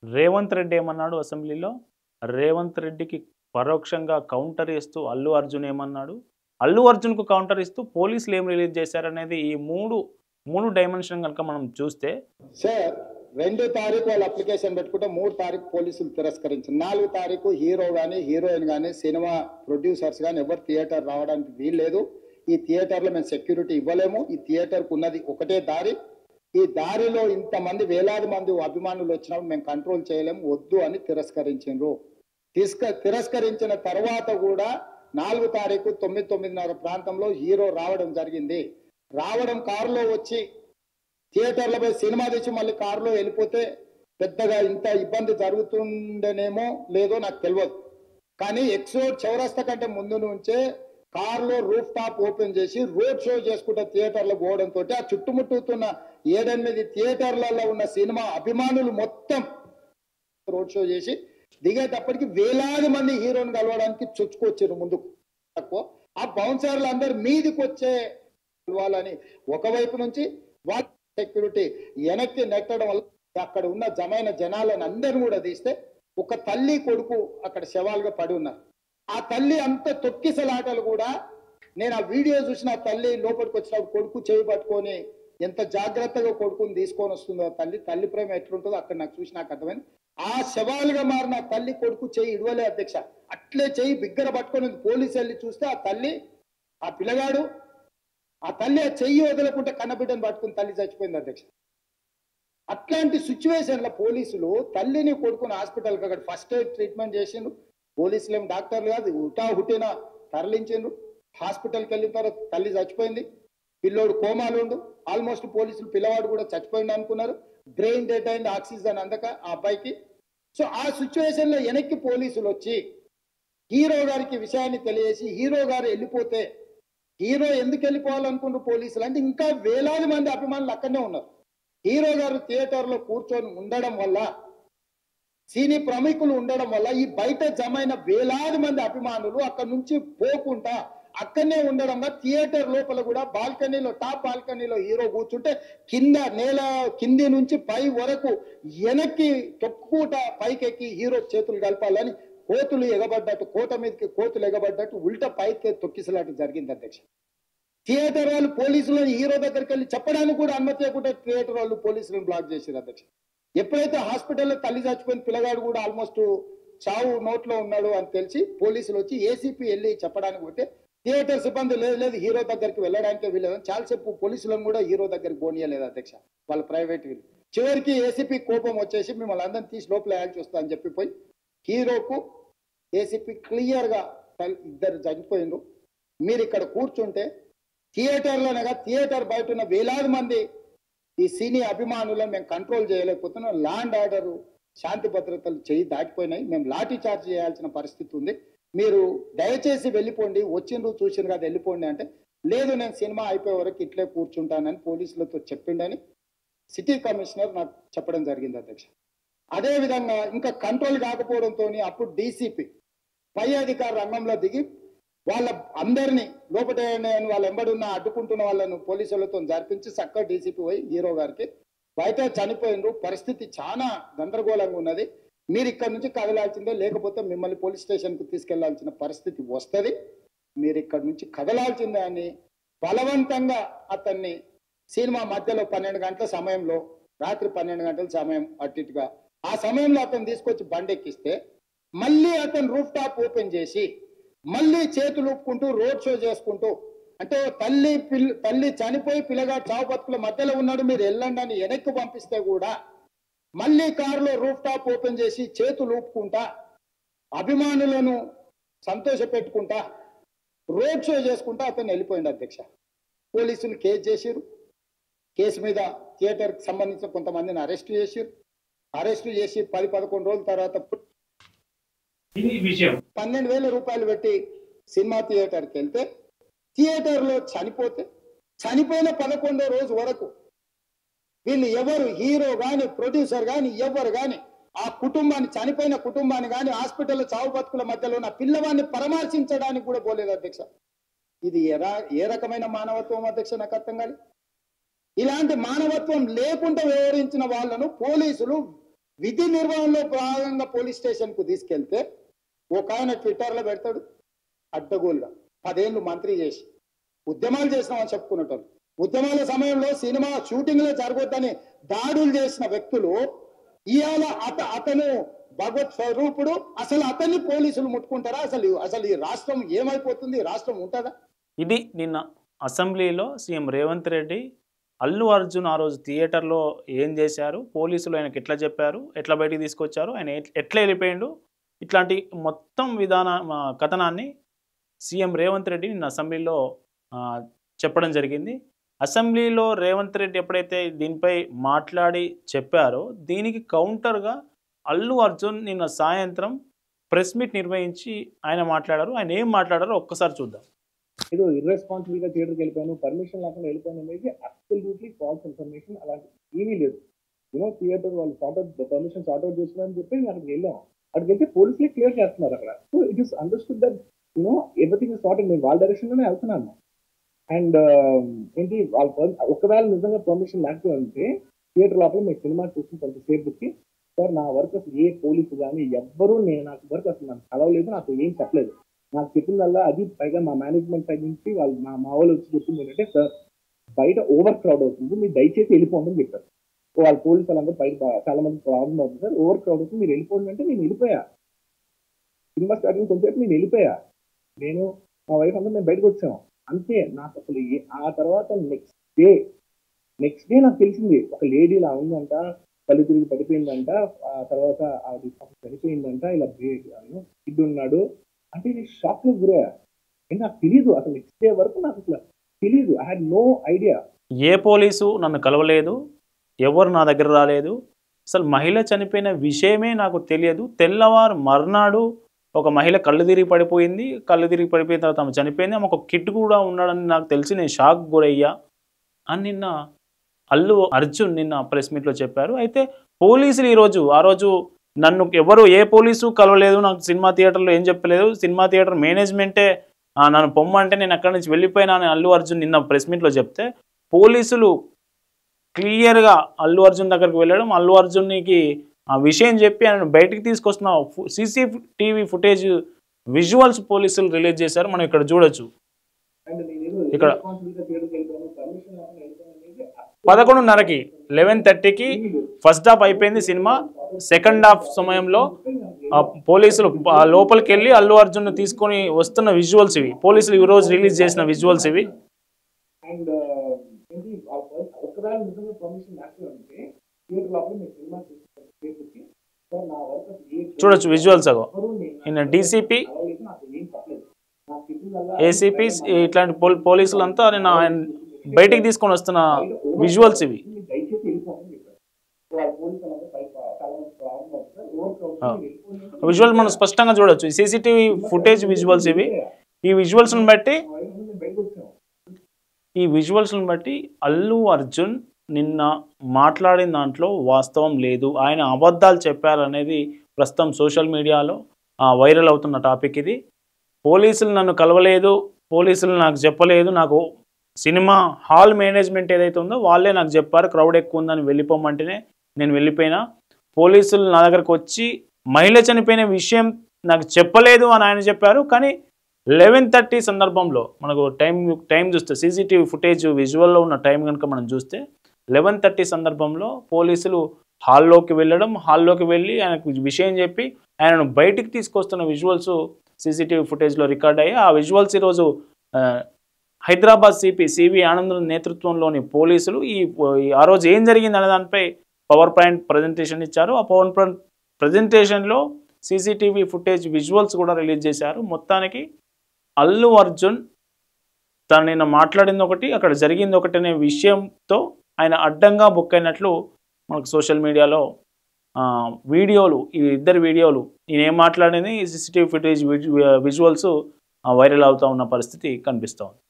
రేవంత్ రెడ్డి ఏమన్నాడు అసెంబ్లీలో? రేవంత్ రెడ్డికి పరోక్షంగా కౌంటర్ ఇస్తూ అల్లు అర్జున్ ఏమన్నాడు? అల్లు అర్జున్‌కు కౌంటర్ ఇస్తూ పోలీసులు ఏం రిలీజ్ చేశారనేది ఈ 3 డైమెన్షన్ గనుక మనం చూస్తే సార్ 2 తారీఖు వాళ్ళు అప్లికేషన్ పెట్టుకుంటే 3 తారీఖు పోలీసులు తిరస్కరించారు. 4 తారీఖు హీరో గానీ, హీరోయిన్ గానీ, సినిమా ప్రొడ్యూసర్స్ గానీ ఎవరు థియేటర్ రావడానికి వీల్లేదు. ఈ థియేటర్లో మేము సెక్యూరిటీ ఇవ్వలేము. ఈ థియేటర్కు ఉన్నది ఒకటే దారి. ఈ దారిలో ఇంతమంది వేలాది మంది అభిమానులు వచ్చినప్పుడు మేము కంట్రోల్ చేయలేము, వద్దు అని తిరస్కరించారు. తిరస్కరించిన తర్వాత కూడా 4 తారీఖు 9:30 ప్రాంతంలో హీరో రావడం జరిగింది. రావడం కారులో వచ్చి థియేటర్లో పోయి సినిమా తెచ్చి మళ్ళీ కారులో వెళ్ళిపోతే పెద్దగా ఇంత ఇబ్బంది జరుగుతుండేనేమో లేదో నాకు తెలియదు. కానీ ఎక్సోడ్ చౌరస్తా కంటే ముందు నుంచే కారులో రూఫ్ టాప్ ఓపెన్ చేసి రోడ్ షో చేసుకుంటే థియేటర్లో పోవడంతో ఆ చుట్టుముట్టుతున్న 7-8 థియేటర్లలో ఉన్న సినిమా అభిమానులు మొత్తం రోడ్ షో చేసి దిగేటప్పటికి వేలాది మంది హీరోని కలవడానికి చొచ్చుకొచ్చారు ముందుకు. ఆ బౌన్సర్లు అందరు మీదికి వచ్చే వాళ్ళని ఒకవైపు నుంచి వాళ్ళ సెక్యూరిటీ వెనక్కి నెట్టడం వల్ల అక్కడ ఉన్న జమైన జనాలను అందరిని కూడా తీస్తే ఒక తల్లి కొడుకు అక్కడ శవాలుగా పడి ఉన్నారు. ఆ తల్లి అంత తొక్కిసలాటలు కూడా నేను ఆ వీడియో చూసిన ఆ తల్లి లోపలికి వచ్చినప్పుడు కొడుకు చేయి పట్టుకొని ఎంత జాగ్రత్తగా కొడుకుని తీసుకొని వస్తుందో తల్లి ప్రేమ ఎట్లుంటుందో అక్కడ నాకు చూసి నాకు అర్థమైంది. ఆ శవాలుగా మారిన తల్లి కొడుకు చేయి ఇడవలే అధ్యక్ష, అట్లే చేయి బిగ్గర పట్టుకొని పోలీసు వెళ్ళి చూస్తే ఆ తల్లి ఆ పిల్లగాడు ఆ తల్లి ఆ చెయ్యి వదలకుంటే కన్నబిడ్డను పట్టుకుని తల్లి చచ్చిపోయింది అధ్యక్ష. అట్లాంటి సిచ్యువేషన్లో పోలీసులు తల్లిని కొడుకుని హాస్పిటల్కి అక్కడ ఫస్ట్ ఎయిడ్ ట్రీట్మెంట్ చేసిండ్రు. పోలీసులు ఏం డాక్టర్లు కాదు, హుటిన తరలించిండ్రు. హాస్పిటల్కి వెళ్ళిన తర్వాత తల్లి చచ్చిపోయింది, పిల్లోడు కోమాలు ఉండు. ఆల్మోస్ట్ పోలీసులు పిల్లవాడు కూడా చచ్చిపోయింది అనుకున్నారు. బ్రెయిన్ డెడ్ అయింది, ఆక్సిజన్ అందక ఆ అబ్బాయికి. సో ఆ సిచ్యువేషన్లో వెనక్కి పోలీసులు వచ్చి హీరో గారికి విషయాన్ని తెలియజేసి హీరో గారు వెళ్ళిపోతే హీరో ఎందుకు వెళ్ళిపోవాలనుకుంటారు పోలీసులు అంటే ఇంకా వేలాది మంది అభిమానులు అక్కడనే ఉన్నారు. హీరో గారు థియేటర్లో కూర్చొని ఉండడం వల్ల, సినీ ప్రముఖులు ఉండడం వల్ల ఈ బయట జమైన వేలాది మంది అభిమానులు అక్కడ నుంచి పోకుండా అక్కడనే ఉండడం వల్ల థియేటర్ లోపల కూడా బాల్కనీలో టాప్ బాల్కనీలో హీరో కూర్చుంటే కింద నేల కింది నుంచి పై వరకు వెనక్కి తొక్కుట పైకెక్కి హీరో చేతులు కలపాలని కోతులు ఎగబడ్డట్టు, కోట మీదకి కోతులు ఎగబడ్డట్టు ఉల్టా పైకి తొక్కిసలాట జరిగింది అధ్యక్ష. థియేటర్ వాళ్ళు పోలీసులను హీరో దగ్గరికి వెళ్ళి చెప్పడానికి కూడా అనుమతి లేకుండా థియేటర్ వాళ్ళు పోలీసులను బ్లాక్ చేశారు అధ్యక్ష. ఎప్పుడైతే హాస్పిటల్లో తల్లి చచ్చిపోయిన పిల్లగాడు కూడా ఆల్మోస్ట్ చావు నోట్లో ఉన్నాడు అని తెలిసి పోలీసులు వచ్చి ఏసీపీ వెళ్ళి చెప్పడానికి పోతే థియేటర్ సిబ్బంది లేదు హీరో దగ్గరికి వెళ్ళడానికే వీళ్ళదని చాలాసేపు పోలీసులను కూడా హీరో దగ్గరికి పోనీయలేదు అధ్యక్ష, వాళ్ళ ప్రైవేట్ వీళ్ళు. చివరికి ఏసీపీ కోపం వచ్చేసి మిమ్మల్ని అందరినీ తీసి లోపల వేయాల్సి వస్తా అని చెప్పిపోయి హీరోకు ఏసీపీ క్లియర్గా ఇద్దరు చనిపోయిండ్రు, మీరు ఇక్కడ కూర్చుంటే థియేటర్లోనగా థియేటర్ బయట ఉన్న వేలాది మంది ఈ సినీ అభిమానులను మేము కంట్రోల్ చేయలేకపోతున్నాం, ల్యాండ్ ఆర్డర్ శాంతి భద్రతలు చేయి దాటిపోయినాయి, మేము లాఠీ చార్జ్ చేయాల్సిన పరిస్థితి ఉంది, మీరు దయచేసి వెళ్ళిపోండి, వచ్చిండ్రు చూసిండ్రు కదా వెళ్ళిపోండి అంటే లేదు నేను సినిమా అయిపోయే వరకు ఇట్లే కూర్చుంటానని పోలీసులతో చెప్పిండని సిటీ కమిషనర్ నాకు చెప్పడం జరిగింది అధ్యక్ష. అదేవిధంగా ఇంకా కంట్రోల్ కాకపోవడంతో అప్పుడు డీసీపీ పై అధికార రంగంలో దిగి వాళ్ళ అందరినీ లోపల వాళ్ళ ఎంబడున్న అడ్డుకుంటున్న వాళ్ళను పోలీసులతో జరిపించి చక్కగా డీసీపీ పోయి హీరో గారికి బయట చనిపోయినరు, పరిస్థితి చాలా గందరగోళంగా ఉన్నది, మీరు ఇక్కడ నుంచి కదలాల్సిందే లేకపోతే మిమ్మల్ని పోలీస్ స్టేషన్కు తీసుకెళ్లాల్సిన పరిస్థితి వస్తుంది, మీరు ఇక్కడ నుంచి కదలాల్సిందే అని బలవంతంగా అతన్ని సినిమా మధ్యలో 12 గంటల సమయంలో రాత్రి 12 గంటల సమయం అట్టిగా ఆ సమయంలో అతను తీసుకొచ్చి బండి ఎక్కిస్తే మళ్ళీ అతను రూఫ్ టాప్ ఓపెన్ చేసి మళ్ళీ చేతులు ఊపుకుంటూ రోడ్ షో చేసుకుంటూ అంటే తల్లి చనిపోయి పిల్లగాడు చావు బతుకుల మధ్యలో ఉన్నాడు మీరు వెళ్ళండి అని వెనక్కి పంపిస్తే కూడా మళ్ళీ కారులో రూఫ్ టాప్ ఓపెన్ చేసి చేతులు ఊపుకుంటా అభిమానులను సంతోష పెట్టుకుంటా రోడ్ షో చేసుకుంటా అతను వెళ్ళిపోయింది అధ్యక్ష. పోలీసులు కేసు చేసిరు, కేసు మీద థియేటర్కి సంబంధించిన కొంతమందిని అరెస్ట్ చేసి 10-11 రోజుల తర్వాత 12,000 రూపాయలు పెట్టి సినిమా థియేటర్కి వెళ్తే థియేటర్లో చనిపోయిన 11వ రోజు వరకు వీళ్ళు ఎవరు హీరో కానీ ప్రొడ్యూసర్ కానీ ఎవరు కానీ ఆ కుటుంబాన్ని చనిపోయిన కుటుంబాన్ని కానీ హాస్పిటల్లో చావు బతుకుల మధ్యలో ఉన్న పిల్లవాడిని పరామర్శించడానికి కూడా పోలేదు అధ్యక్ష. ఇది ఏ రకమైన మానవత్వం అధ్యక్ష నాకు అర్థం కాదు. ఇలాంటి మానవత్వం లేకుండా వ్యవహరించిన వాళ్ళను పోలీసులు విధి నిర్వహణలో భాగంగా పోలీస్ స్టేషన్కు తీసుకెళ్తే ఒక ఆయన ట్విట్టర్లో పెడతాడు అడ్డగోలుగా 10 ఏళ్ళు మంత్రి చేసి ఉద్యమాలు చేసినామని చెప్పుకునేటోళ్ళు, ఉద్యమాల సమయంలో సినిమా షూటింగ్లో జరగొద్దని దాడులు చేసిన వ్యక్తులు ఇవాళ అతను భగవత్ స్వరూపుడు. అసలు అతన్ని పోలీసులు ముట్టుకుంటారా? అసలు ఈ రాష్ట్రం ఏమైపోతుంది? రాష్ట్రం ఉంటుందా? ఇది నిన్న అసెంబ్లీలో సీఎం రేవంత్ రెడ్డి అల్లు అర్జున్ ఆ రోజు థియేటర్లో ఏం చేశారు, పోలీసులు ఆయనకి ఎట్లా చెప్పారు, ఎట్లా బయటికి తీసుకొచ్చారు, ఆయన ఎట్లా వెళ్ళిపోయిండు, ఇట్లాంటి మొత్తం కథనాన్ని సీఎం రేవంత్ రెడ్డి నిన్న అసెంబ్లీలో చెప్పడం జరిగింది. అసెంబ్లీలో రేవంత్ రెడ్డి ఎప్పుడైతే దీనిపై మాట్లాడి చెప్పారో దీనికి కౌంటర్గా అల్లు అర్జున్ నిన్న సాయంత్రం ప్రెస్ మీట్ నిర్వహించి ఆయన మాట్లాడారు. ఆయన ఏం మాట్లాడారో ఒక్కసారి చూద్దాం. ఏదో ఇర్రెస్పాన్సిబుల్ గా థియేటర్కి వెళ్ళిపోయాను, పర్మిషన్ లేకుండా వెళ్ళిపోయాను అనేది అబ్సల్యూట్లీ ఫాల్స్ ఇన్ఫర్మేషన్. అలాంటి ఏమీ లేదు. థియేటర్ వాళ్ళు పర్మిషన్ సార్ట్ అవుట్ చేస్తున్నారని చెప్పి అక్కడికి వెళ్ళాం. అక్కడికి వెళ్తే పోలీసులే క్లియర్ చేస్తున్నారు అక్కడ. So it is understood that everything is sorted. నేను వాళ్ళ డైరెక్షన్ లోనే వెళ్తున్నాను. అండ్ ఏంటి వాళ్ళు ఒకవేళ నిజంగా పర్మిషన్ లేకపోతే థియేటర్ లోపల మేము సినిమా చూసిన కొంతసేపుకి సార్ నా వర్క్ అసలు ఏ పోలీసు కానీ ఎవ్వరూ నాకు వర్క్ అసలు నాకు కలవలేదు, నాకు ఏం చెప్పలేదు. నాకు చెప్పిందల్లా అది పైగా మా మేనేజ్మెంట్ సైడ్ నుంచి వాళ్ళు మా వాళ్ళు వచ్చి చెప్పింది ఏంటంటే సార్ బయట ఓవర్ క్రౌడ్ అవుతుంది, మీరు దయచేసి వెళ్ళిపోండి అని చెప్పారు. వాళ్ళ పోలీసు వాళ్ళందరూ బయట చాలా మంది ప్రాబ్లం అవుతుంది సార్, ఓవర్ క్రౌడ్ అవుతుంది, మీరు వెళ్ళిపోండి అంటే నేను వెళ్ళిపోయా. సినిమా స్టార్టింగ్ కొంచెంసేపు నేను వెళ్ళిపోయా. నేను మా వైఫ్ అందరూ మేము బయటకు వచ్చాము అంతే. నాకు అసలు ఆ తర్వాత నెక్స్ట్ డే నాకు తెలిసింది ఒక లేడీ ఇలా ఉందంట, కళ్ళు తిరిగి పడిపోయిందంట, ఆ తర్వాత అది చనిపోయిందంట, ఇలా కిడ్ ఉన్నాడు అంటే నేను షాక్ లో గురయ్యా. నాకు తెలీదు అసలు నెక్స్ట్ డే వరకు నాకు అసలు తెలీదు. I had no idea. ఏ పోలీసు నన్ను కలవలేదు, ఎవరు నా దగ్గర రాలేదు, అసలు మహిళ చనిపోయిన విషయమే నాకు తెలియదు. తెల్లవారు మర్నాడు ఒక మహిళ కళ్ళు తిరిగి పడిపోయింది, కళ్ళు తిరిగి పడిపోయిన తర్వాత ఆమె చనిపోయింది, ఆమె ఒక కిడ్ కూడా ఉన్నాడని నాకు తెలిసి నేను షాక్ గురయ్యా అని నిన్న అల్లు అర్జున్ నిన్న ప్రెస్ మీట్లో చెప్పారు. అయితే పోలీసులు ఆ రోజు నన్ను ఎవరు ఏ పోలీసు కలవలేదు, నాకు సినిమా థియేటర్లో ఏం చెప్పలేదు, సినిమా థియేటర్ మేనేజ్మెంటే నన్ను పొమ్మంటే నేను అక్కడి నుంచి వెళ్ళిపోయినా అని అల్లు అర్జున్ నిన్న ప్రెస్ మీట్లో చెప్తే పోలీసులు క్లియర్గా అల్లు అర్జున్ దగ్గరికి వెళ్ళడం, అల్లు అర్జున్కి ఆ విషయం చెప్పి ఆయన బయటికి తీసుకొస్తున్న CCTV ఫుటేజ్ విజువల్స్ పోలీసులు రిలీజ్ చేశారు. మనం ఇక్కడ చూడొచ్చు. ఇక్కడ 11:30కి 11:30కి ఫస్ట్ హాఫ్ అయిపోయింది సినిమా. సెకండ్ హాఫ్ సమయంలో పోలీసులు లోపలికి వెళ్ళి అల్లు అర్జున్ తీసుకొని వస్తున్న విజువల్స్ ఇవి. పోలీసులు ఈ రోజు రిలీజ్ చేసిన విజువల్స్ ఇవి. చూడొచ్చు విజువల్స్. అగో ఈయన DCP, ACP ఇట్లాంటి పోలీసులంతా నేను ఆయన బయటికి తీసుకొని వస్తున్న విజువల్స్ ఇవి. విజువల్ మనం స్పష్టంగా చూడొచ్చు. CCTV ఫుటేజ్ విజువల్స్ ఇవి. ఈ విజువల్స్ని బట్టి అల్లు అర్జున్ నిన్న మాట్లాడిన దాంట్లో వాస్తవం లేదు, ఆయన అబద్ధాలు చెప్పారనేది ప్రస్తుతం సోషల్ మీడియాలో వైరల్ అవుతున్న టాపిక్ ఇది. పోలీసులు నన్ను కలవలేదు, పోలీసులు నాకు చెప్పలేదు, నాకు సినిమా హాల్ మేనేజ్మెంట్ ఏదైతే ఉందో వాళ్ళే నాకు చెప్పారు క్రౌడ్ ఎక్కువ ఉందని వెళ్ళిపోమంటేనే నేను వెళ్ళిపోయినా. పోలీసులు నా దగ్గరకు వచ్చి మహిళ చనిపోయిన విషయం నాకు చెప్పలేదు అని ఆయన చెప్పారు. కానీ 11:30 సందర్భంలో మనకు టైం చూస్తే CCTV ఫుటేజ్ విజువల్లో ఉన్న టైం కనుక మనం చూస్తే 11:30 సందర్భంలో పోలీసులు హాల్లోకి వెళ్ళి ఆయనకు విషయం చెప్పి ఆయనను బయటికి తీసుకొస్తున్న విజువల్స్ CCTV ఫుటేజ్లో రికార్డ్ అయ్యి ఆ విజువల్స్ ఈరోజు హైదరాబాద్ CV ఆనంద్ నేతృత్వంలోని పోలీసులు ఆ రోజు ఏం జరిగింది అనే దానిపై పవర్ పాయింట్ ప్రజెంటేషన్ ఇచ్చారు. ఆ పవర్ పాయింట్ ప్రజెంటేషన్లో CCTV ఫుటేజ్ విజువల్స్ కూడా రిలీజ్ చేశారు. మొత్తానికి అల్లు అర్జున్ తను నిన్న మాట్లాడింది ఒకటి, అక్కడ జరిగింది ఒకటి అనే విషయంతో ఆయన అడ్డంగా బుక్ అయినట్లు మనకు సోషల్ మీడియాలో వీడియోలు, ఈ ఇద్దరు వీడియోలు, ఈయన ఏం మాట్లాడింది CCTV ఫుటేజ్ విజువల్స్ వైరల్ అవుతూ ఉన్న పరిస్థితి కనిపిస్తోంది.